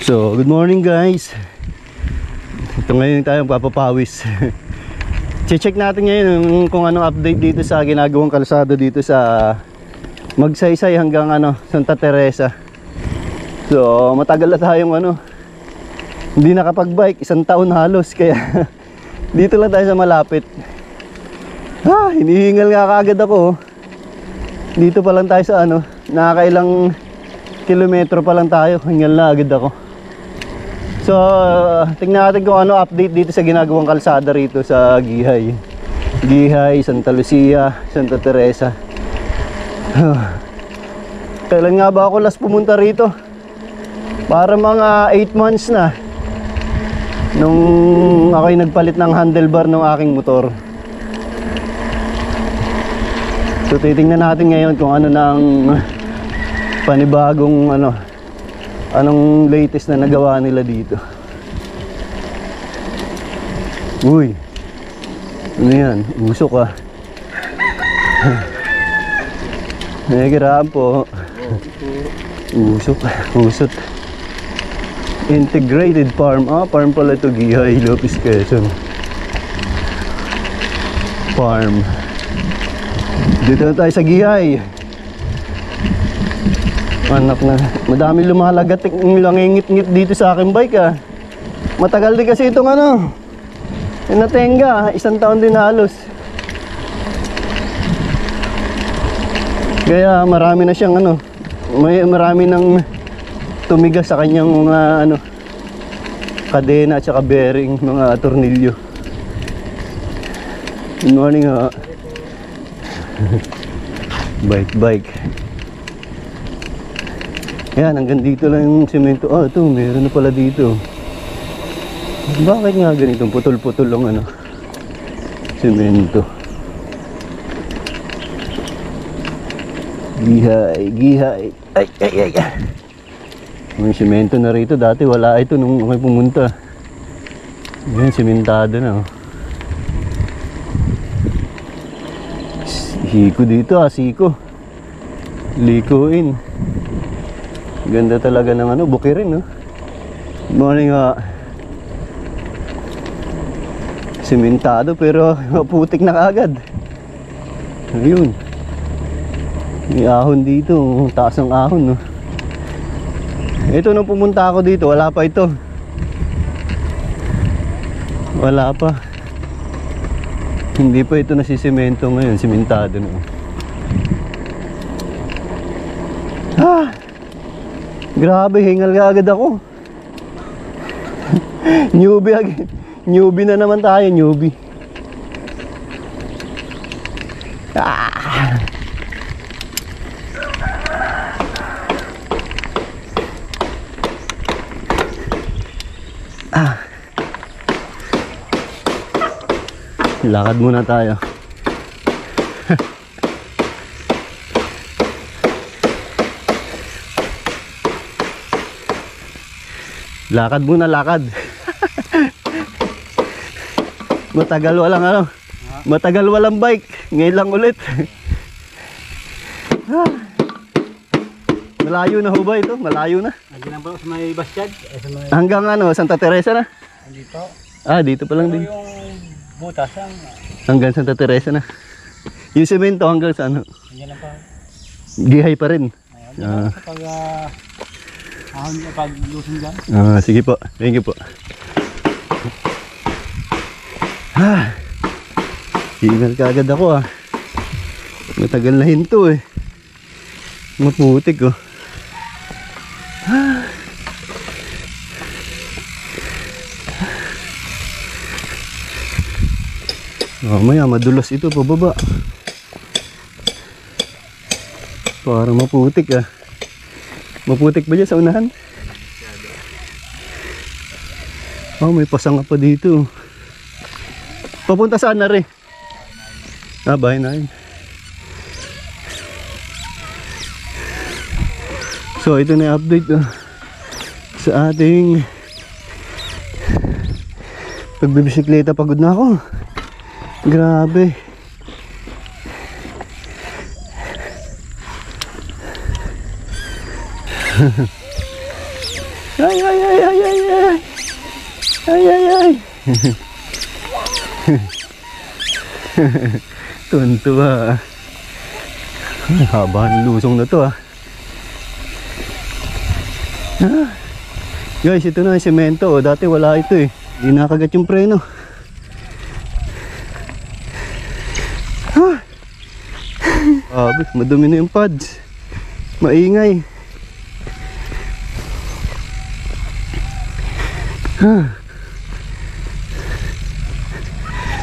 So, good morning guys. Ito ngayon tayo papapawis. Check natin ngayon kung anong update dito sa ginagawang kalsada dito sa Magsaysay hanggang Santa Teresa. So, matagal na tayong hindi nakapag-bike, 1 taon halos, kaya dito lang tayo sa malapit. Hinihingal nga kaagad ako. Dito pa lang tayo sa nakakailang kilometro pa lang tayo, hingal na agad ako. So, tingnan natin kung ano update dito sa ginagawang kalsada rito sa Gihay, Santa Lucia, Santa Teresa. Kailan nga ba ako last pumunta rito? Para mga 8 months na, nung ako'y nagpalit ng handlebar ng aking motor. So, titingnan natin ngayon kung ano nang panibagong anong latest na nagawa nila dito. Uy, ano yan? Usok ah. Nagiraan po. Usok, usot. Integrated farm. Farm pala ito, Gihay, Lopez, Quezon Farm. Dito na tayo sa Gihay. Anak na, madami lumalagat ng langingit-ngit dito sa aking bike ah. Matagal din kasi itong natenga, 1 taon din halos. Kaya marami na siyang marami nang tumigas sa kanyang mga kadena at saka bearing, mga tornilyo. Good morning ha. Bike. Yan, hanggang dito lang yung semento. Ito, meron na pala dito. Bakit nga ganitong putol-putol lang semento? Gihay. Ay. May semento na rito. Dati wala ito nung may pumunta. Yan, sementado na. Hiko dito siko. Likuin. Ganda talaga ng bukirin, no? Good morning sementado pero maputik na kaagad. Ayun. May ahon dito, taas ng ahon, no? Ito nung pumunta ako dito, wala pa ito. Wala pa. Hindi pa ito nasisemento ngayon, sementado na. Grabe, hingal agad ako. Newbie na naman tayo, newbie. Lakad muna tayo. Lakad muna, lakad. Matagal walang bike. Ngayon lang ulit. Malayo na ho ba ito? Malayo na. Nandiyan ba sa may Bastyad? Hanggang Santa Teresa na? Dito. Dito pa lang din. Yung butas hanggang Santa Teresa na. Yung semento hanggang sa Nandiyan lang pa. Gihay pa rin. Pag lusin dyan. Sige po. Thank you po. Hingal ka agad ako Matagal na hinto Maputik Mamaya madulas ito pababa. Parang maputik Maputik ba dyan sa unahan? May pasanga pa dito. Papunta saan na rin? Bahay na yun. So ito na yung update sa ating pagbibisikleta. Pagod na ako. Grabe. Ay, ay, ay, ay, ay, ay. Ay, ay, ay. Tuntua. Haba ng lusong na to ah. Guys, ito na yung semento. Oh. Dati wala ito eh. Hindi nakagat yung preno. Madumi na yung pads. Maingay.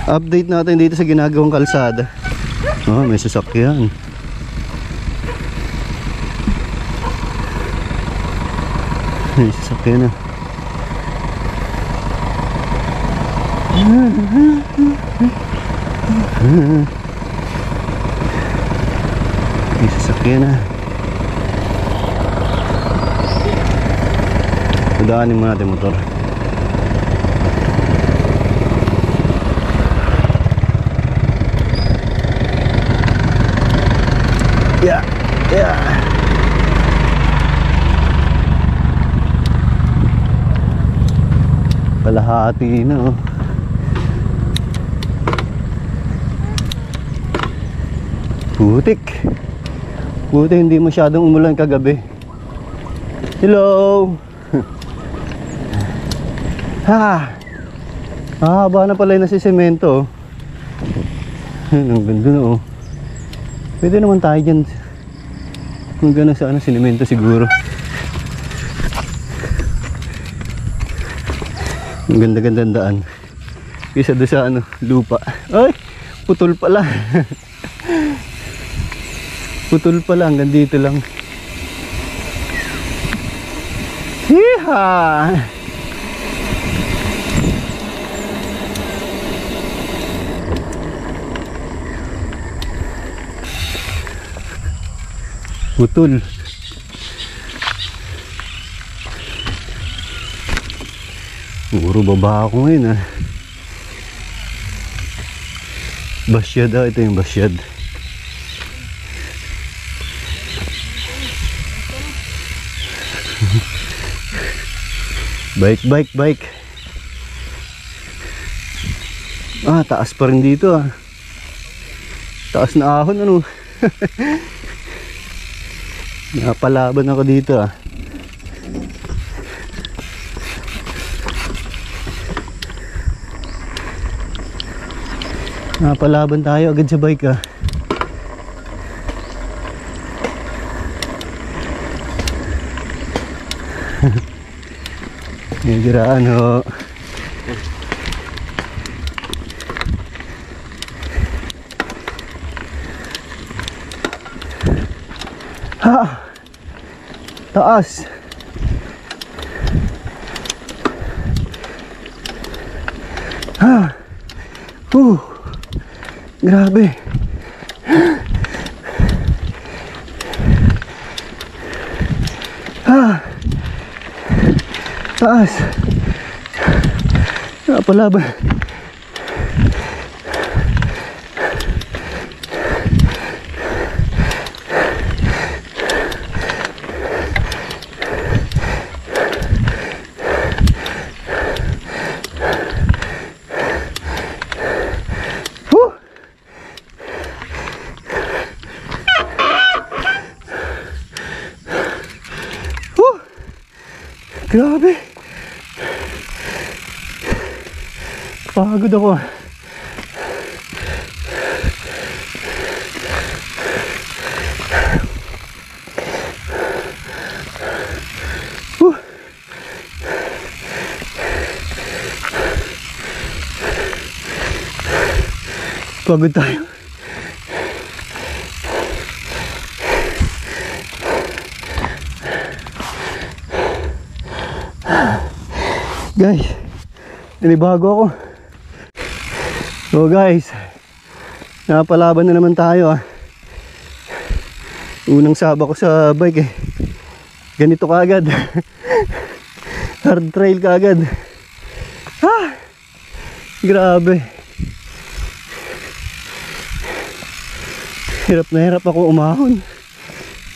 Update natin dito sa ginagawang kalsada. Oh, may sasakyan. May sasakyan na. May sasakyan na. Daanin mo natin motor. Yeah, yeah. Kalahati na oh. Putik. Buti hindi masyadong umulan kagabi. Hello. Haba na pala yung nasisemento. Ang ganda na oh. Pwede naman tayo dyan. Kung gano'n sa ano, sinemento siguro. Ang ganda-ganda daan. Kisa doon sa ano, lupa. Ay! Putol pala. Putol pala, hanggang dito lang. Hiha! Putol. Puro baba ako ngayon ah. Basyad ah, ito yung basyad. Bike. Ah, taas pa rin dito ah. Taas na ahon ano. Napalaban ako dito ah. Napalaban tayo agad sa bike ah. Yung giraan ho. Ha! Taas! Ha! Grabe! Ha! Taas! Napalaban! Grabe. Pagod ako. Pagod tayo. Guys, nilibago ako. So guys, napalaban na naman tayo ah. Unang saba ko sa bike eh. Ganito kaagad. Hard trail kaagad. Grabe. Hirap na hirap ako umahon.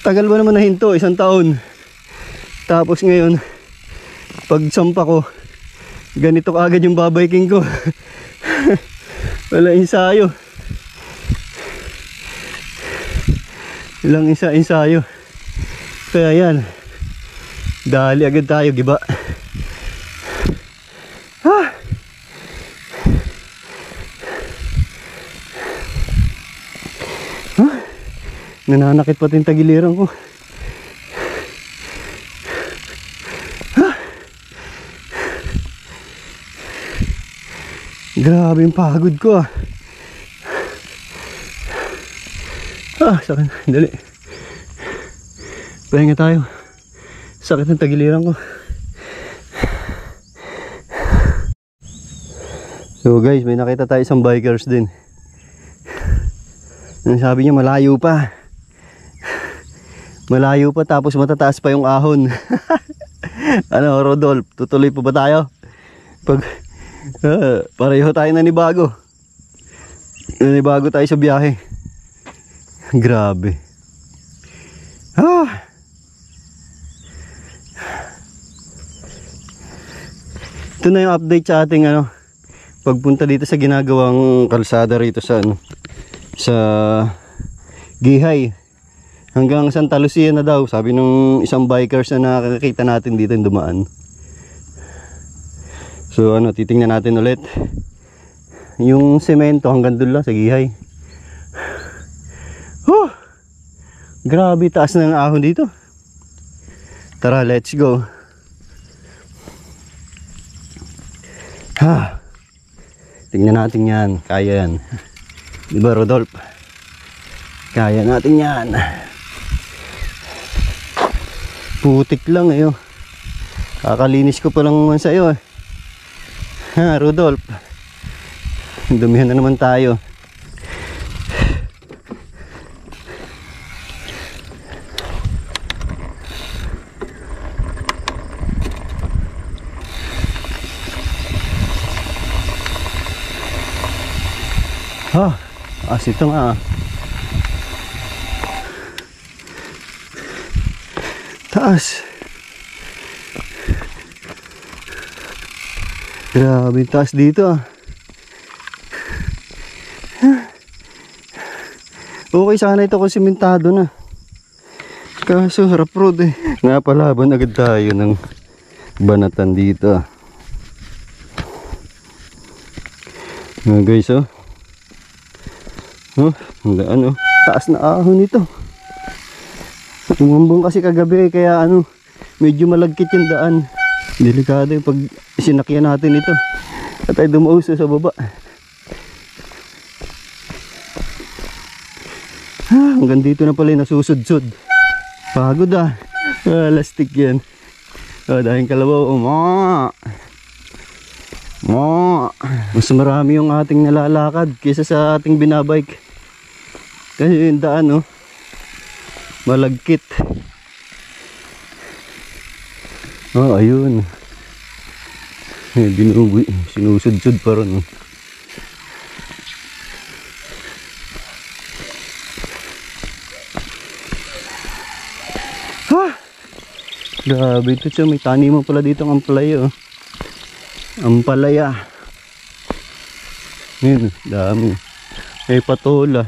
Tagal ba naman nahinto, 1 taon. Tapos ngayon Pag sampa ko, ganito kaagad yung babiking ko. Wala ensayo. Ilang ensayo. Kaya yan, dali agad tayo, giba. Nananakit pati yung tagiliran ko. Grabe yung pagod ko. Sakit. Dali. Pahinga tayo. Sakit ng tagiliran ko. So guys, may nakita tayo isang bikers din. Ang sabi niya malayo pa. Malayo pa tapos matataas pa yung ahon. Ano, Rodolph, tutuloy pa ba tayo? Pareho tayo nanibago. Nanibago tayo sa biyahe. Grabe. Ito na yung update sa ating pagpunta dito sa ginagawang kalsada rito sa sa Gihay. Hanggang Santa Lucia na daw, sabi nung isang bikers na nakakita natin dito yung dumaan. So titingnan natin ulit. Yung semento hanggang doon lang sa Gihay. Grabe, taas na ng ahon dito. Tara, let's go. Tingnan natin yan. Kaya yan. Diba, Rodolph? Kaya natin yan. Putik lang kakalinis ko pa lang naman sa'yo Rodolph. Dumihan na naman tayo. Ito nga taas. Grabe taas dito Okay sana ito kung simentado na. Kaso harap road Napalaban agad tayo ng banatan dito guys taas na ahon ito. Umambong kasi kagabi kaya medyo malagkit yung daan. Delikado yung pag sinakyan natin ito at ay dumauso sa baba. Hanggang dito na pala yung nasusudsod. Pagod lastik yan. Dahil kalabaw mas marami yung ating nalalakad kaysa sa ating binabike. Kasi yung daan malagkit. Ayun. Sinusudsud pa rin. Grabe ito siya. May taniman pala dito ang ampalaya Ampalaya. Yun, dami. May patola.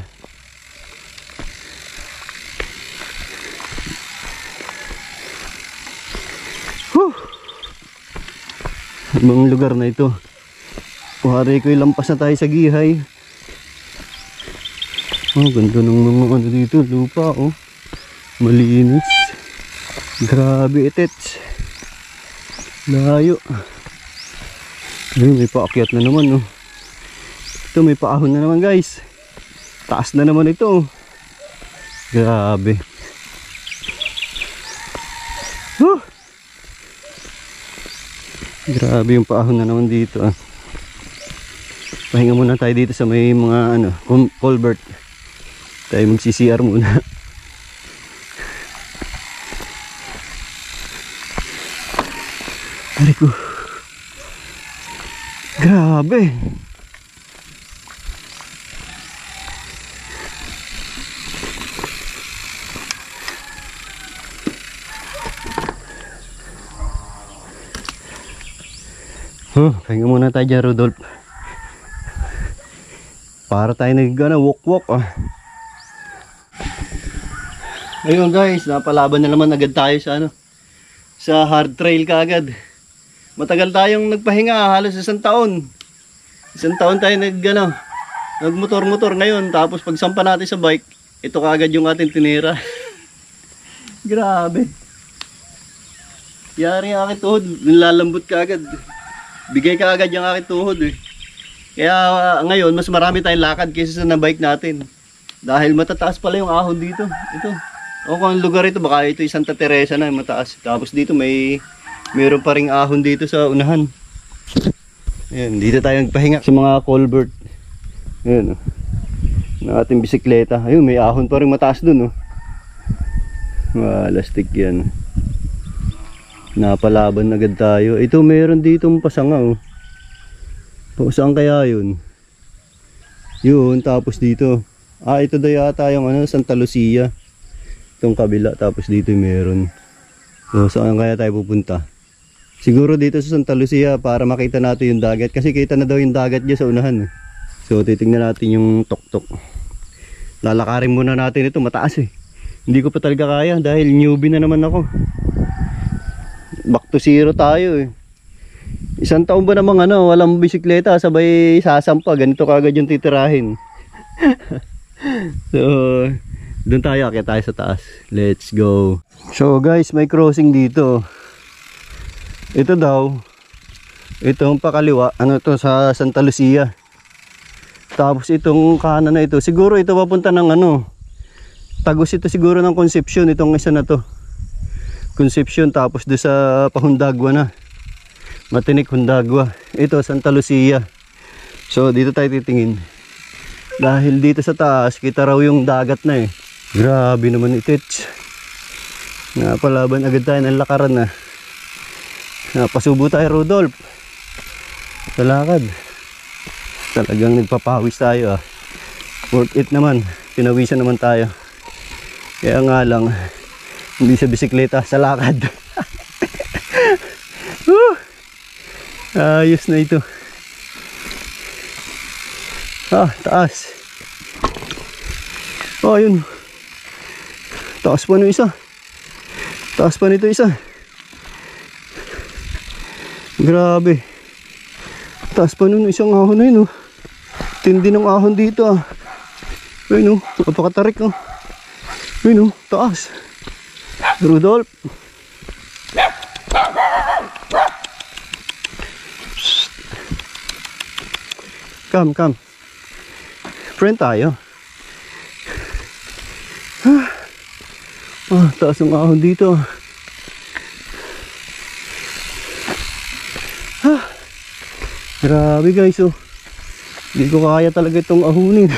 Ibang lugar na ito. Kuhari ko ilampas na tayo sa Gihay. Ganda ng mga dito. Lupa malinis. Grabe itets. Layo. Ayun, may paakyat na naman Ito may paahon na naman guys. Taas na naman ito Grabe. Grabe yung paahon na naman dito Pahinga muna tayo dito sa may mga culvert. Tayo magsi-CR muna. Aray ko. Grabe. Pahinga muna tayo dyan, Rudolph. Para tayo walk-walk Ayun guys, napalaban na naman agad tayo sa hard trail kaagad. Matagal tayong nagpahinga, halos 1 taon. 1 taon tayo nagmotor-motor ngayon. Tapos pagsampa natin sa bike, ito kaagad yung ating tinira. Grabe. Yari ang aking tuhod, nilalambot kaagad. Bigay kaagad yung aking tuhod Kaya ngayon, mas marami tayong lakad kaysa sa bike natin. Dahil matataas pala yung ahon dito. Ito. O kung ang lugar ito, baka ito yung Santa Teresa na mataas. Tapos dito mayroon pa ring ahon dito sa unahan. Ayan, dito tayo nagpahinga sa mga culvert. Ayan na ating bisikleta. Ayun, may ahon pa rin mataas dun Lastik yan. Napalaban agad tayo. Ito mayroon ditong pasanga saan kaya yun? Yun, tapos dito. Ito daw yata yung Santa Lucia. Itong kabila, tapos dito meron. So saan kaya tayo pupunta? Siguro dito sa Santa Lucia para makita natin yung dagat. Kasi kita na daw yung dagat dyan sa unahan So titingnan natin yung tuktok. Lalakarin muna natin ito, mataas Hindi ko pa talaga kaya dahil newbie na naman ako. Back to zero tayo 1 taon ba namang walang bisikleta, sabay sasampa, ganito kagad yung titirahin. So doon tayo, akit tayo sa taas. Let's go. So guys, may crossing dito. Ito daw, itong pakaliwa, to sa Santa Lucia. Tapos itong kanan na ito, siguro ito papunta ng Tagos ito siguro ng Concepcion, itong isa na to. Concepcion, tapos doon sa Pahundagwa na. Matinik Hundagwa. Ito Santa Lucia. So dito tayo titingin. Dahil dito sa taas, kita raw yung dagat na Grabe naman ito. Napalaban agad tayo ng lakaran na. Napasubo tayo, Rudolph. Sa lakad. Talagang nagpapawis tayo Worth it naman. Pinawisan naman tayo. Kaya nga lang, hindi sa bisikleta, sa lakad. Ayos na ito. Taas. Ayun. Taas pa nito isa. Taas pa nito isa. Grabe. Taas pa nun isang ahon na yun Tindi ng ahon dito Ayun napakatarik Ayun taas. Rudolph. Come. Friend tayo. Taas ng ahon dito. Grabe guys Hindi ko kaya talaga itong ahunin.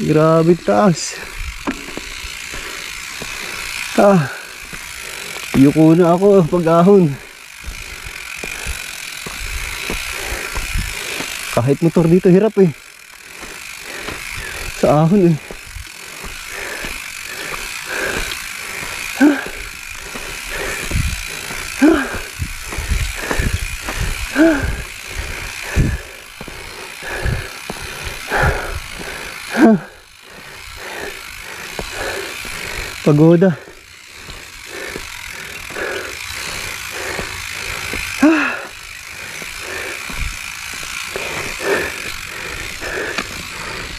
Grabe taas. Yuko na ako pag-ahon. Kahit motor dito hirap sa ahon Pagoda.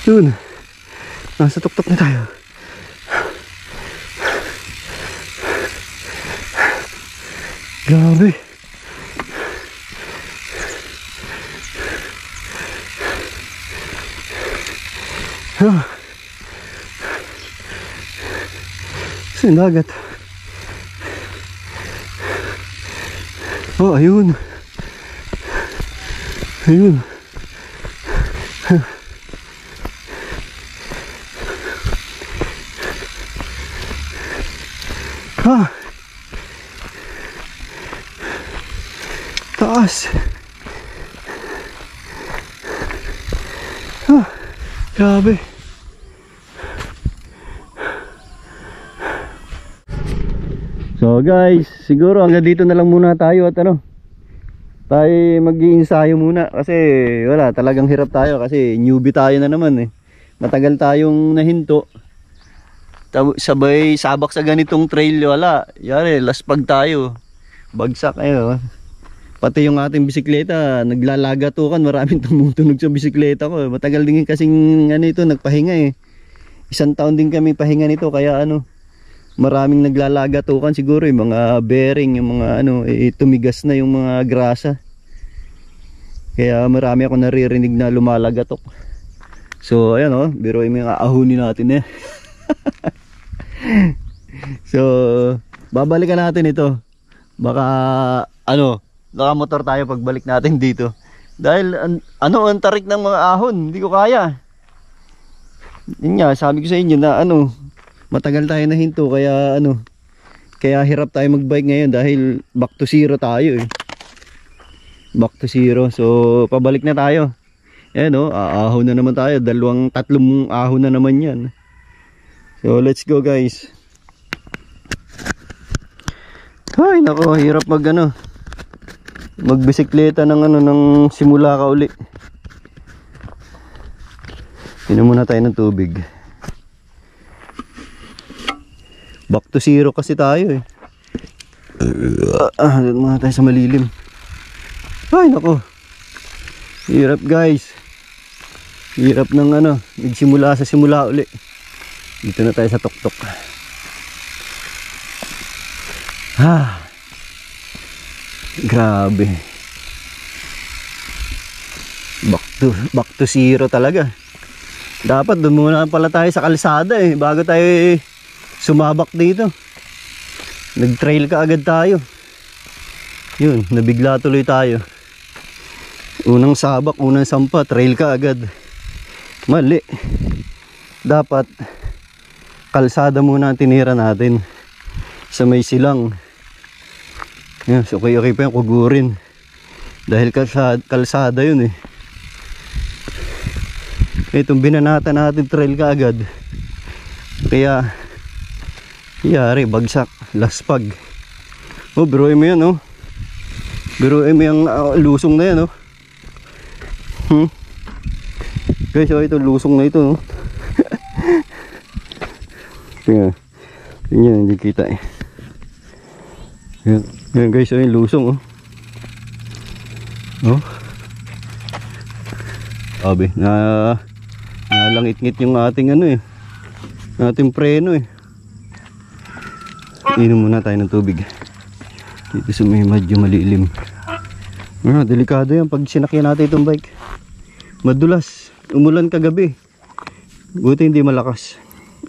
Yun. Nasa tuktok na tayo. Grabe. Saan dagat? Ayun. Ayun. Taas. Grabe. So guys, siguro hanggang dito na lang muna tayo at ano, tayo mag-iinsayo muna kasi wala, talagang hirap tayo kasi newbie tayo na naman eh. Matagal tayong nahinto. Sabay sabak sa ganitong trail, wala. Yari, laspag tayo. Bagsak ayo. Pati yung ating bisikleta, naglalagatukan, maraming tumutunog sa bisikleta ko. Matagal din kasing ano ito, nagpahinga eh. 1 taon din kami pahinga nito kaya ano, maraming naglalagatukan siguro yung mga bearing, yung mga ano, tumigas na yung mga grasa. Kaya marami ako naririnig na lumalagatok. So ayan oh, biro yung mga ahunin natin eh. So babalikan natin ito. Baka ano, nakamotor tayo pagbalik natin dito. Dahil ang tarik ng mga ahon, hindi ko kaya. Yun nga, sabi ko sa inyo na ano, matagal tayo na hinto kaya ano, kaya hirap tayo magbike ngayon dahil back to zero tayo eh. Back to zero. So pabalik na tayo. Ayan o, ahon na naman tayo. 2, 3 ahon na naman yan. So let's go guys. Ay nako, hirap mag ano, magbisikleta ng ano, ng simula ka uli. Inom muna tayo ng tubig. Back to zero kasi tayo eh. Doon muna tayo sa malilim. Ay nako, hirap guys. Hirap ng ano, nagsimula sa simula uli. Dito na tayo sa tuktok. Grabe. Back to zero talaga. Dapat doon muna pala tayo sa kalsada eh, bago tayo sumabak dito. Nag-trail ka agad tayo. Yun, nabigla tuloy tayo. Unang sabak, unang sampa, trail ka agad. Mali. Dapat kalsada muna ang tinira natin. Sa may silang. Yan, so okay pa yung kugurin. Dahil kalsada yun eh. Itong binanata natin trail ka agad. Kaya yari, bagsak, laspag. Oh, biruin mo yan oh. Biruin mo yung lusong na yan oh. Guys, oh, ito lusong na ito oh. Tingnan, tingnan, hindi kita eh. Yan guys, oh, yung lusong oh. Oh. Sabi, nalangit-ngit yung ating ano eh, ating preno eh. Inom muna tayo ng tubig dito sa may medyo malilim. Delikado yan pag sinakyan natin itong bike. Madulas, umulan kagabi, buti hindi malakas,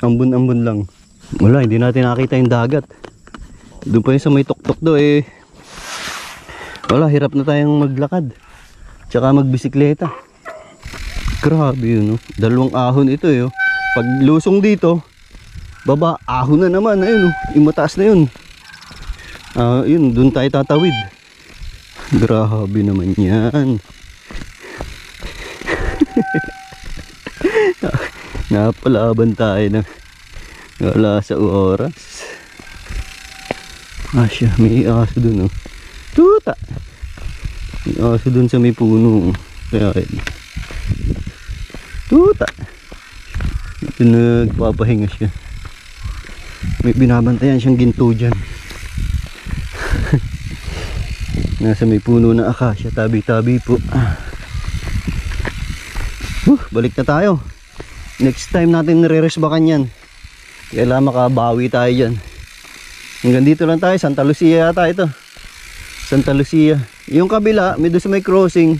ambon-ambon lang. Wala, hindi natin nakita yung dagat. Doon pa yung sa may tuktok do eh. Wala, hirap na tayong maglakad tsaka magbisikleta. Grabe yun, no? 2 ahon ito eh. Pag lusong dito, baba, ahon na naman. Ayun, no? Yung mataas na yun. Yun, dun tayo tatawid. Grabe naman yan. Napalaban tayo na wala sa oras. Siya, may aso dun, no? Tuta! May aso dun sa may puno. Kaya yun. Tuta. Ito nagpapahinga siya. May binabantayan siyang ginto dyan. Nasa may puno na akasya, tabi-tabi po. Balik na tayo. Next time natin nire-resbakan yan. Kailangan makabawi tayo dyan. Hanggang dito lang tayo. Santa Lucia yata ito. Santa Lucia. Yung kabila, may doon sa may crossing,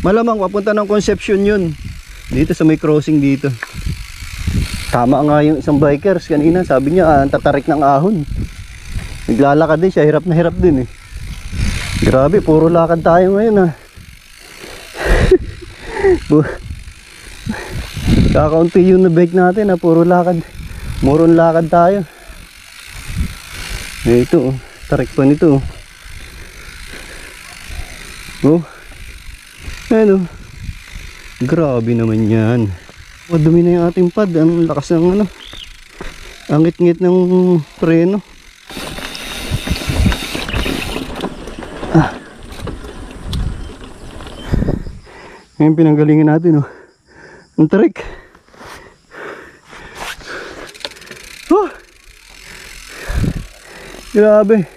malamang papunta ng Concepcion yun. Dito sa may crossing dito. Tama nga yung isang bikers kanina, sabi niya ang tatarik ng ahon. Naglalakad din siya, hirap na hirap din eh. Grabe, puro lakad tayo ngayon kakaunti yung na-bike natin puro lakad. Moron lakad tayo. Ito tarik pa nito oh. Ano, grabe naman yan. Madumi na yung ating pad. Ang lakas ng ano, ang ngit-ngit ng preno. Ngayon pinanggalingan natin, oh. Ang tarik. Oh! Grabe.